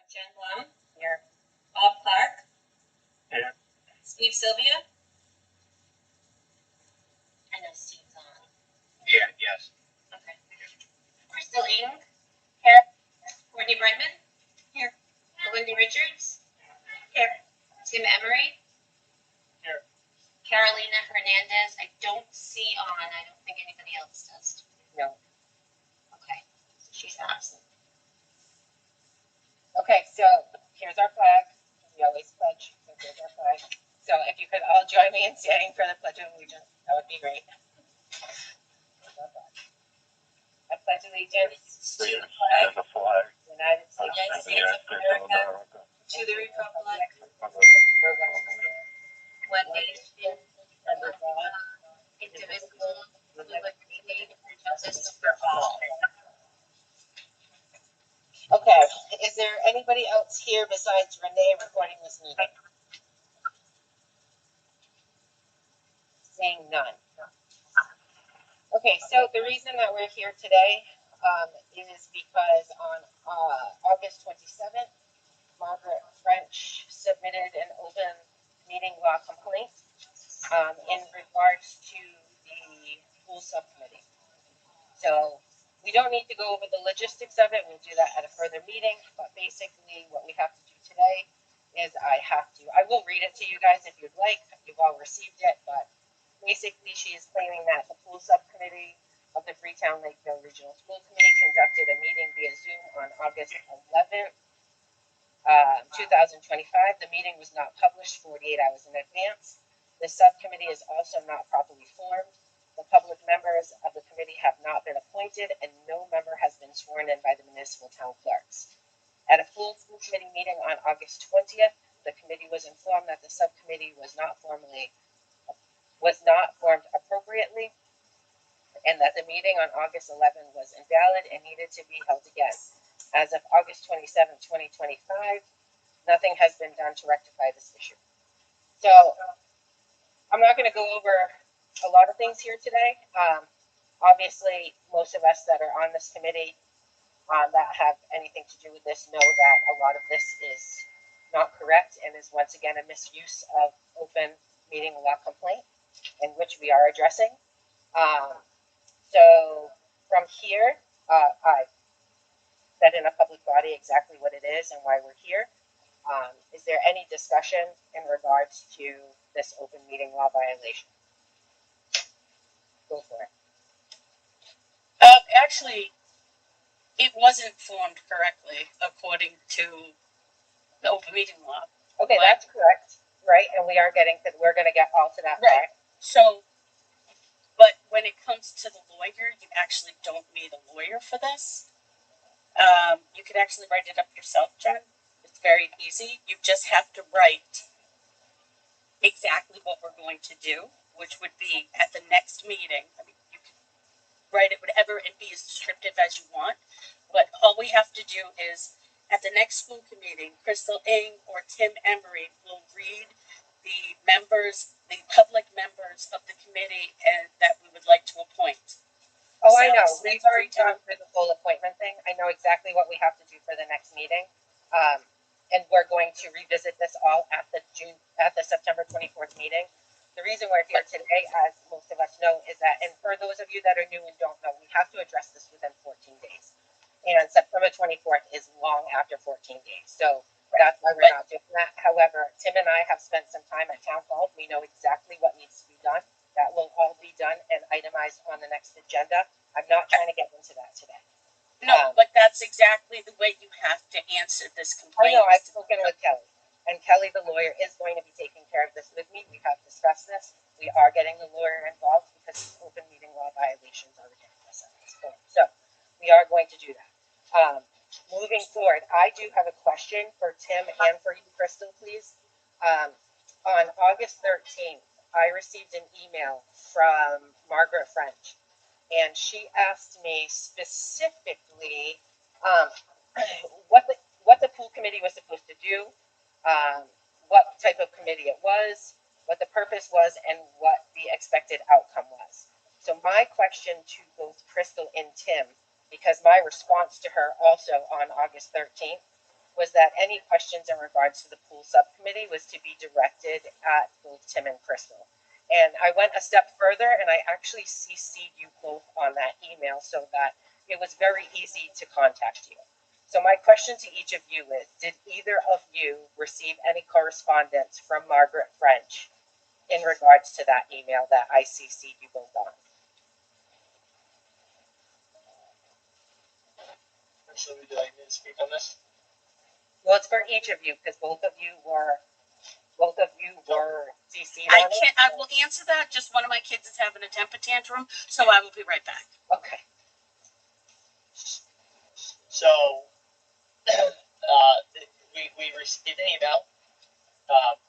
Jen Blum. Here. Bob Clark. Here. Steve Sylvia. I know Steve's on. Yeah, yes. Okay. Crystal Ing. Here. Courtney Brightman. Here. Melinda Richards. Here. Tim Emery. Here. Carolina Hernandez. I don't see on. I don't think anybody else does. No. Okay. So she's absent. Okay, so here's our flag. We always pledge. So here's our flag. So if you could all join me in standing for the Pledge of Allegiance, that would be great. I pledge allegiance to the flag of the United United States States of America, To the Republic, for one nation, under God, indivisible, with liberty and justice for all. Okay, is there anybody else here besides Renee recording this meeting? Seeing none. Okay, so the reason that we're here today is because on August 27th, Margaret French submitted an open meeting law complaint in regards to the pool subcommittee. So we don't need to go over the logistics of it. We'll do that at a further meeting. But basically what we have to do today is I will read it to you guys if you'd like. You've all received it, but basically she is claiming that the pool subcommittee of the Freetown-Lakeville Regional School Committee conducted a meeting via Zoom on August 11th, 2025. The meeting was not published 48 hours in advance. The subcommittee is also not properly formed. The public members of the committee have not been appointed, and no member has been sworn in by the municipal town clerks. At a full school committee meeting on August 20th, the committee was informed that the subcommittee was not formed appropriately, and that the meeting on August 11th was invalid and needed to be held again. As of August 27, 2025, nothing has been done to rectify this issue. So I'm not going to go over a lot of things here today. Obviously, most of us that are on this committee that have anything to do with this know that a lot of this is not correct and is once again a misuse of open meeting law complaint, in which we are addressing. So from here, I said in a public body exactly what it is and why we're here. Is there any discussion in regards to this open meeting law violation? Go for it. Actually, it wasn't formed correctly according to the open meeting law. Okay, that's correct, right? And we're going to get all to that part. So, but when it comes to the lawyer, you actually don't need a lawyer for this. You could actually write it up yourself, Jen. It's very easy. You just have to write exactly what we're going to do, which would be at the next meeting. I mean, you can write it whatever and be as descriptive as you want, but all we have to do is at the next school committee, Crystal Ing or Tim Emery will read the public members of the committee and that we would like to appoint. Oh, I know. We've already gone through the whole appointment thing. I know exactly what we have to do for the next meeting. And we're going to revisit this all at the September 24th meeting. The reason we're here today, as most of us know, is that, and for those of you that are new and don't know, we have to address this within 14 days. And September 24th is long after 14 days. So that's why we're not doing that. However, Tim and I have spent some time at town hall. We know exactly what needs to be done. That will all be done and itemized on the next agenda. I'm not trying to get into that today. No, but that's exactly the way you have to answer this complaint. I know, I've spoken with Kelly. And Kelly, the lawyer, is going to be taking care of this with me. We have discussed this. We are getting the lawyer involved because open meeting law violations are ridiculous at this point. So we are going to do that. Moving forward, I do have a question for Tim and for you, Crystal, please. On August 13th, I received an email from Margaret French, and she asked me specifically what the pool committee was supposed to do, what type of committee it was, what the purpose was, and what the expected outcome was. So my question to both Crystal and Tim, because my response to her also on August 13th was that any questions in regards to the pool subcommittee was to be directed at both Tim and Crystal. And I went a step further and I actually CC'd you both on that email so that it was very easy to contact you. So my question to each of you is, did either of you receive any correspondence from Margaret French in regards to that email that I CC'd you both on? So do I need to speak on this? Well, it's for each of you because both of you were CC'd I on it. can't, I will answer that. Just one of my kids is having a temper tantrum, so I will be right back. Okay. So, we received an email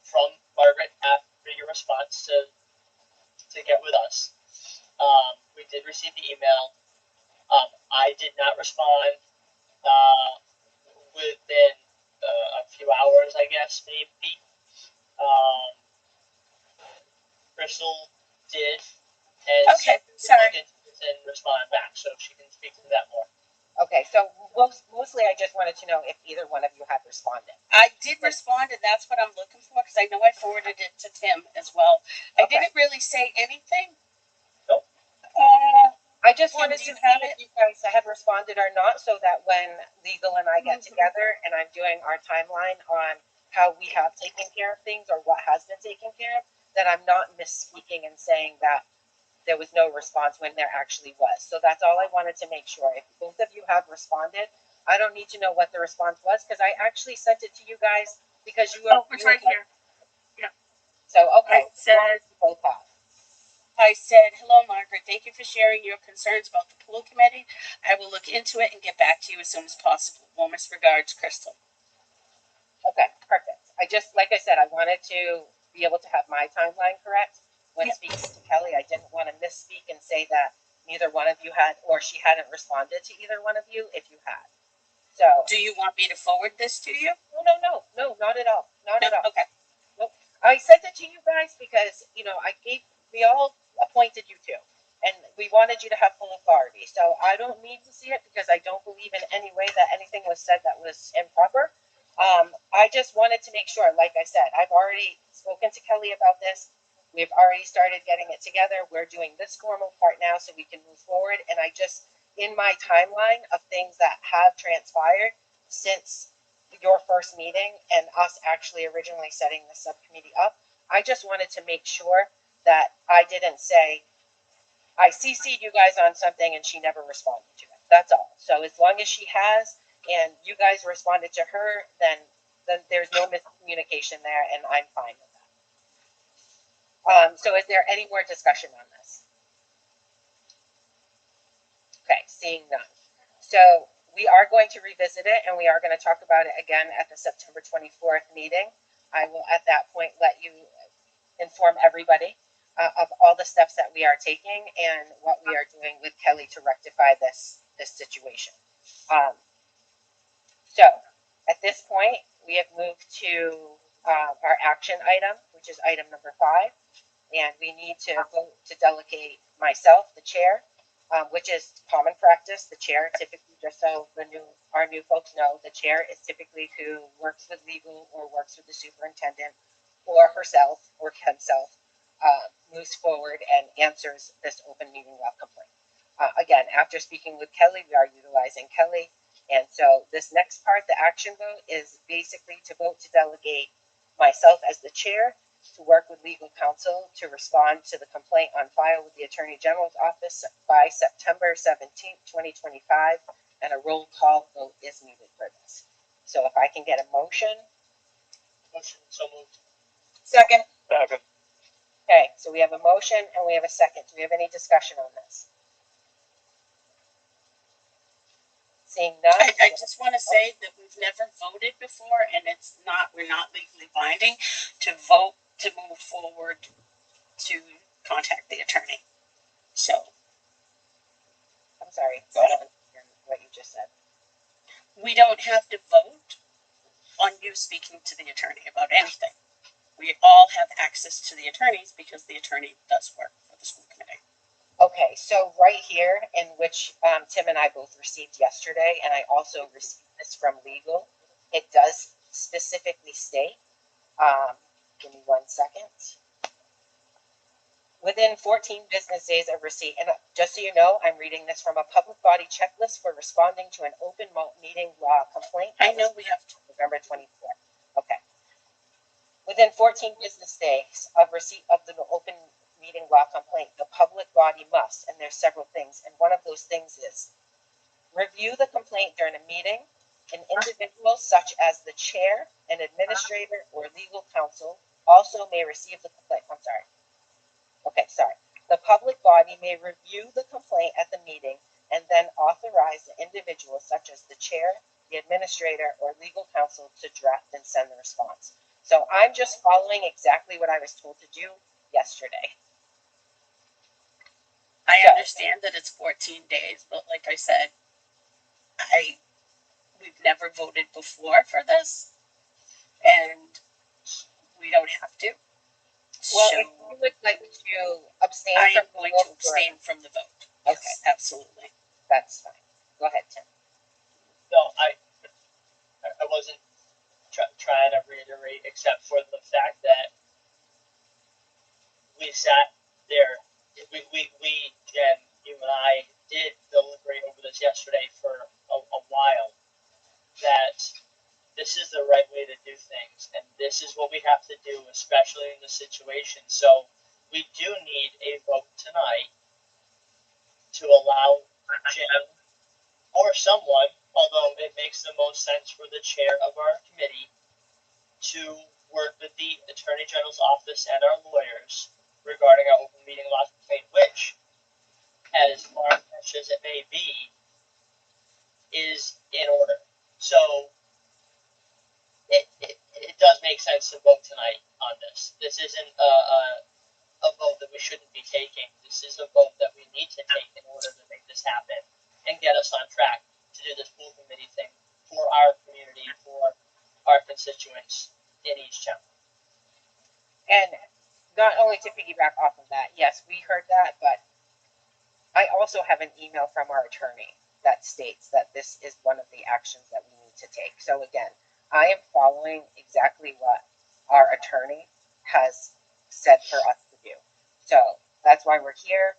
from Margaret after your response to get with us. We did receive the email. I did not respond within a few hours, I guess, maybe. Crystal did, and Okay, sorry. and respond back, so she can speak to that more. Okay, so mostly I just wanted to know if either one of you had responded. I did respond, and that's what I'm looking for because I know I forwarded it to Tim as well. I Okay. didn't really say anything. Nope. I just Kim, wanted do to you see have if it? you guys had responded or not, so that when legal and I get Mhm. together and I'm doing our timeline on how we have taken care of things or what has been taken care of, that I'm not misspeaking and saying that there was no response when there actually was. So that's all I wanted to make sure. If both of you have responded, I don't need to know what the response was because I actually sent it to you guys because you were. Oh, it's right here. So okay, I said, you both have. hello, Margaret. Thank you for sharing your concerns about the pool committee. I will look into it and get back to you as soon as possible. Warmest regards, Crystal. Okay, perfect. I just, like I said, I wanted to be able to have my timeline correct. When Yep. speaking to Kelly, I didn't want to misspeak and say that neither one of you had, or she hadn't responded to either one of you if you had. So, Do you want me to forward this to you? no, not at all. Not at all. Okay. I sent it to you guys because, we all appointed you two. And we wanted you to have full authority. So I don't need to see it because I don't believe in any way that anything was said that was improper. I just wanted to make sure, like I said, I've already spoken to Kelly about this. We've already started getting it together. We're doing this formal part now so we can move forward. And I just, in my timeline of things that have transpired since your first meeting and us actually originally setting the subcommittee up, I just wanted to make sure that I didn't say, I CC'd you guys on something and she never responded to it. That's all. So as long as she has and you guys responded to her, then there's no miscommunication there and I'm fine with that. So is there any more discussion on this? Okay, seeing none. So we are going to revisit it and we are going to talk about it again at the September 24th meeting. I will at that point let you inform everybody of all the steps that we are taking and what we are doing with Kelly to rectify this situation. So at this point, we have moved to our action item, which is item number 5, and we need to vote to delegate myself, the chair, which is common practice. The chair typically, just so our new folks know, the chair is typically who works with legal or works with the superintendent or herself or himself, moves forward and answers this open meeting law complaint. Again, after speaking with Kelly, we are utilizing Kelly. And so this next part, the action vote, is basically to vote to delegate myself as the chair to work with legal counsel to respond to the complaint on file with the Attorney General's office by September 17th, 2025, and a roll call vote is needed for this. So if I can get a motion. Motion so moved. Second. Second. Okay, so we have a motion and we have a second. Do we have any discussion on this? Seeing none. I just want to say that we've never voted before, and we're not legally binding to vote to move forward to contact the attorney. So I'm sorry, I don't understand what you just said. we don't have to vote on you speaking to the attorney about anything. We all have access to the attorneys because the attorney does work for the school committee. Okay, so right here, in which Tim and I both received yesterday, and I also received this from legal, it does specifically state, give me 1 second. Within 14 business days of receipt, and just so you know, I'm reading this from a public body checklist for responding to an open meeting law complaint. I know we have to. November 24th. Okay. Within 14 business days of receipt of the open meeting law complaint, the public body must, and there's several things, and one of those things is review the complaint during a meeting. An individual such as the chair, an administrator, or legal counsel also may receive the complaint. The public body may review the complaint at the meeting and then authorize the individual such as the chair, the administrator, or legal counsel to draft and send the response. So I'm just following exactly what I was told to do yesterday. I So- understand that it's 14 days, but like I said, we've never voted before for this, and we don't have to. Well, So if you would like to abstain I am from going the to vote, abstain from the vote. Okay. Yes, absolutely. That's fine. Go ahead, Tim. No, I wasn't trying to reiterate, except for the fact that we sat there. We Jen, you and I did deliberate over this yesterday for a while. That this is the right way to do things, and this is what we have to do, especially in this situation. So we do need a vote tonight to allow Jen or someone, although it makes the most sense for the chair of our committee, to work with the Attorney General's office and our lawyers regarding our open meeting law complaint, which, as far-fetched as it may be, is in order. So it does make sense to vote tonight on this. This isn't a vote that we shouldn't be taking. This is a vote that we need to take in order to make this happen and get us on track to do this pool committee thing for our community, for our constituents in East Town. And not only to piggyback off of that, yes, we heard that, but I also have an email from our attorney that states that this is one of the actions that we need to take. So again, I am following exactly what our attorney has said for us to do. So that's why we're here.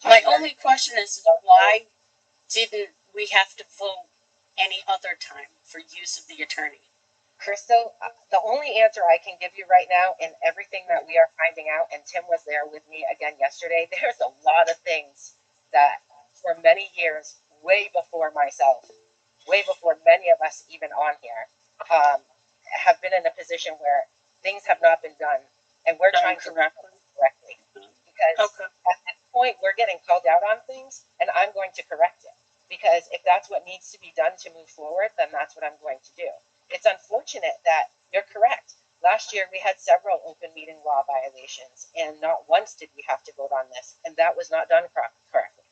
My only question is, why didn't we have to vote any other time for use of the attorney? Crystal, the only answer I can give you right now in everything that we are finding out, and Tim was there with me again yesterday, there's a lot of things that for many years, way before myself, way before many of us even on here, have been in a position where things have not been done, and we're Done trying to do it correctly. correctly. Because Okay. at this point, we're getting called out on things, and I'm going to correct it. Because if that's what needs to be done to move forward, then that's what I'm going to do. It's unfortunate that you're correct. Last year, we had several open meeting law violations, and not once did we have to vote on this, and that was not done correctly.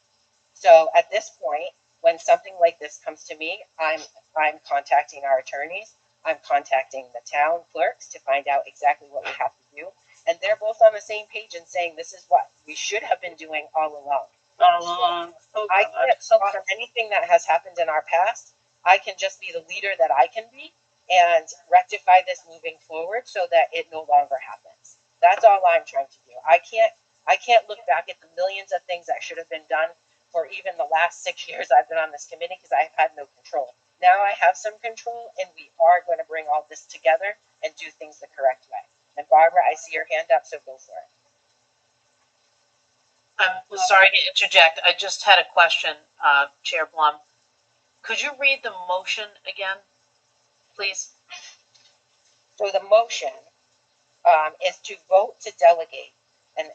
So at this point, when something like this comes to me, I'm contacting our attorneys. I'm contacting the town clerks to find out exactly what we have to do, and they're both on the same page and saying this is what we should have been doing all along. I can't stop anything that has happened in our past. I can just be the leader that I can be and rectify this moving forward so that it no longer happens. That's all I'm trying to do. I can't look back at the millions of things that should have been done for even the last 6 years I've been on this committee because I've had no control. Now I have some control, and we are going to bring all this together and do things the correct way. And Barbara, I see your hand up, so go for it. I'm sorry to interject. I just had a question, Chair Blum. Could you read the motion again, please? So the motion is to vote to delegate an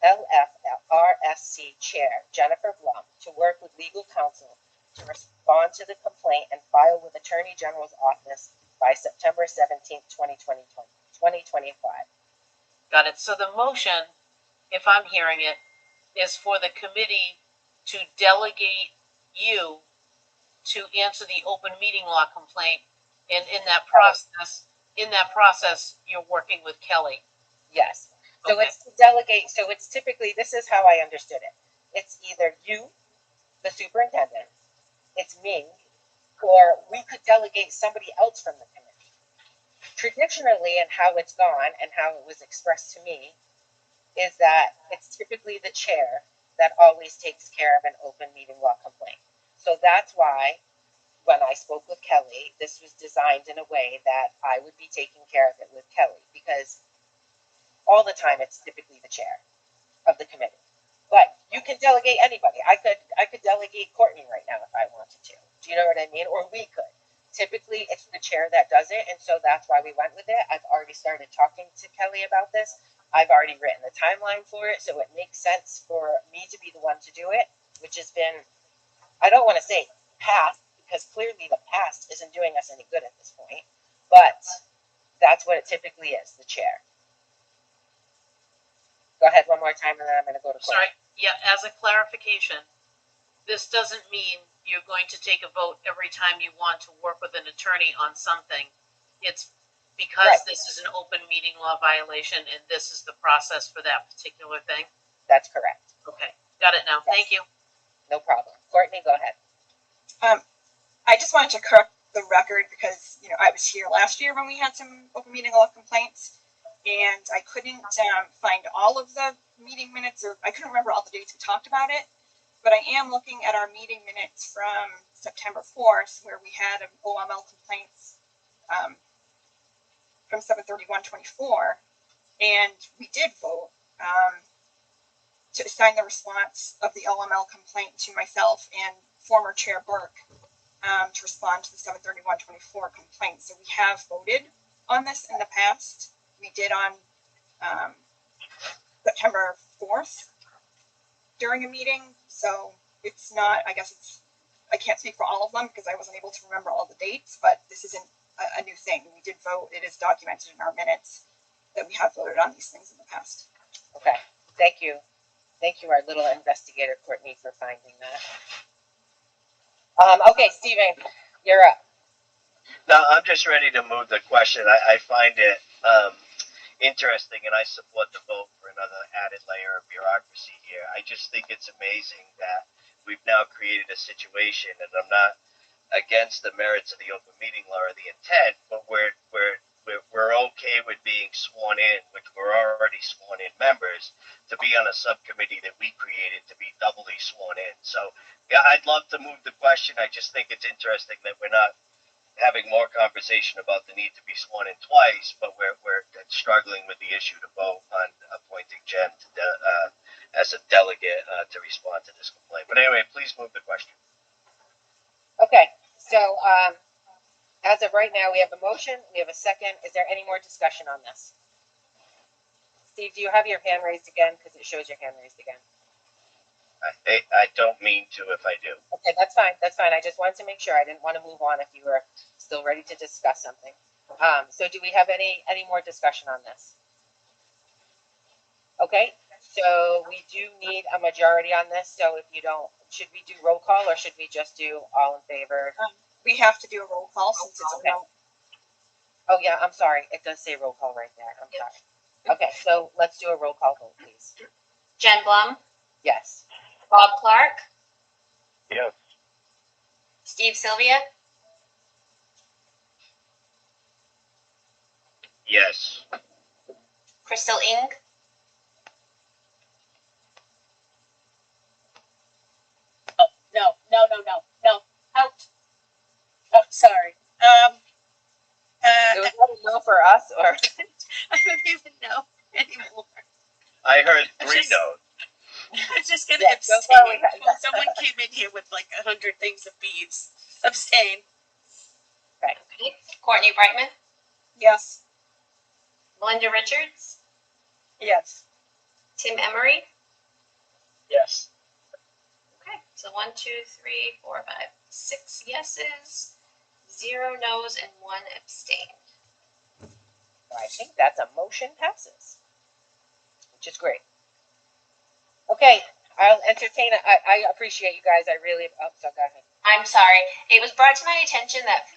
FLRSC chair, Jennifer Blum, to work with legal counsel to respond to the complaint and file with Attorney General's office by September 17th, 2025. Got it. So the motion, if I'm hearing it, is for the committee to delegate you to answer the open meeting law complaint, and in that process, you're working with Kelly. Yes. So Okay. it's to delegate. So it's typically, this is how I understood it. It's either you, the superintendent, it's me, or we could delegate somebody else from the committee. Traditionally, and how it's gone and how it was expressed to me, is that it's typically the chair that always takes care of an open meeting law complaint. So that's why when I spoke with Kelly, this was designed in a way that I would be taking care of it with Kelly, because all the time it's typically the chair of the committee. But you can delegate anybody. I could delegate Courtney right now if I wanted to. Do you know what I mean? Or we could. Typically it's the chair that does it, and so that's why we went with it. I've already started talking to Kelly about this. I've already written the timeline for it, so it makes sense for me to be the one to do it, which has been, I don't want to say past, because clearly the past isn't doing us any good at this point, but that's what it typically is, the chair. Go ahead one more time, and then I'm going to go to Sorry, yeah, as a clarification, this doesn't mean you're going to take a vote every time you want to work with an attorney on something. It's because Right. this is an open meeting law violation and this is the process for that particular thing. That's correct. Okay, got it now. Yes. Thank you. No problem. Courtney, go ahead. I just wanted to correct the record because, I was here last year when we had some open meeting law complaints, and I couldn't find all of the meeting minutes, or I couldn't remember all the dates we talked about it, but I am looking at our meeting minutes from September 4th, where we had an OML complaints from 7/31/24, and we did vote to assign the response of the OML complaint to myself and former Chair Burke to respond to the 7/31/24 complaint. So we have voted on this in the past. We did on September 4th during a meeting. So it's not, I can't speak for all of them because I wasn't able to remember all the dates, but this isn't a new thing. We did vote. It is documented in our minutes that we have voted on these things in the past. Okay, thank you. Thank you, our little investigator, Courtney, for finding that. Okay, Stephen, you're up. No, I'm just ready to move the question. I find it interesting, and I support the vote for another added layer of bureaucracy here. I just think it's amazing that we've now created a situation, and I'm not against the merits of the open meeting law or the intent, but we're okay with being sworn in, which we're already sworn in members, to be on a subcommittee that we created to be doubly sworn in. So, yeah, I'd love to move the question. I just think it's interesting that we're not having more conversation about the need to be sworn in twice, but we're struggling with the issue to vote on appointing Jen as a delegate to respond to this complaint. But anyway, please move the question. Okay, so as of right now, we have a motion, we have a second. Is there any more discussion on this? Steve, do you have your hand raised again? Because it shows your hand raised again. I don't mean to if I do. Okay, that's fine. That's fine. I just wanted to make sure. I didn't want to move on if you were still ready to discuss something. So do we have any more discussion on this? Okay, so we do need a majority on this. So if you don't, should we do roll call or should we just do all in favor? We have to do a roll call since it's Okay. Oh yeah, I'm sorry. It does say roll call right there. I'm sorry. Okay, so let's do a roll call vote, please. Jen Blum, Yes. Bob Clark, Yes. Steve Sylvia, Yes. Crystal Ing, No. Out. Oh, sorry. It was not a no for us, or I don't even know anymore. I heard three Just- no's. I was just gonna Yeah, so abstain. far we have- Someone came in here with like 100 things of beads. Abstain. okay. Courtney Brightman, Yes. Melinda Richards, Yes. Tim Emery. Yes. Okay, so 1, 2, 3, 4, 5, 6 yeses, 0 no's, and 1 abstain. I think that's a motion passes, which is great. Okay, I'll entertain. I appreciate you guys. I really. Oh, so go ahead. I'm sorry. It was brought to my attention that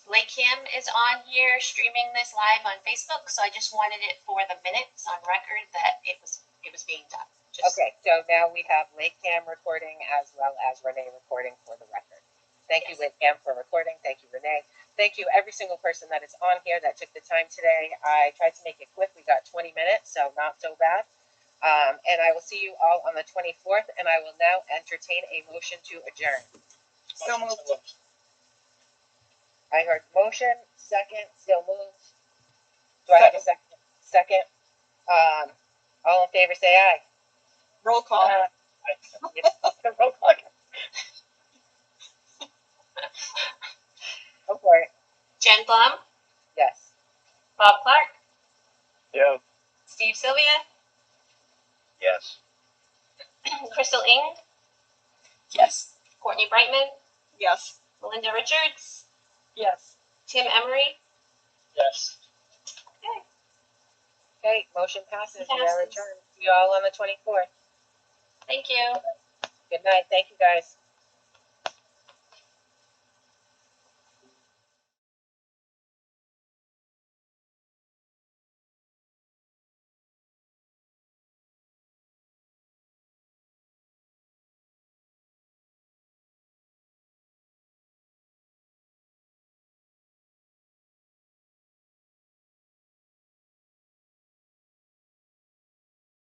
LakeCAM is on here streaming this live on Facebook, so I just wanted it for the minutes on record that it was being done. Just, Okay, so now we have LakeCAM recording as well as Renee recording for the record. Thank you, LakeCAM, for recording. Thank you, Renee. Thank you, every single person that is on here that took the time today. I tried to make it quick. We got 20 minutes, so not so bad. And I will see you all on the 24th, and I will now entertain a motion to adjourn. So Motion moved. I heard motion, second, still moved. Do I have a second? Second. All in favor, say aye. Roll call. Roll call. Go for it. Jen Blum, Yes. Bob Clark, Yeah. Steve Sylvia, Yes. Crystal Ing, Yes. Courtney Brightman, Yes. Melinda Richards, Yes. Tim Emery. Yes. Okay, motion passes. We are Passes. adjourned. See you all on the 24th. Thank you. Good night. Thank you, guys.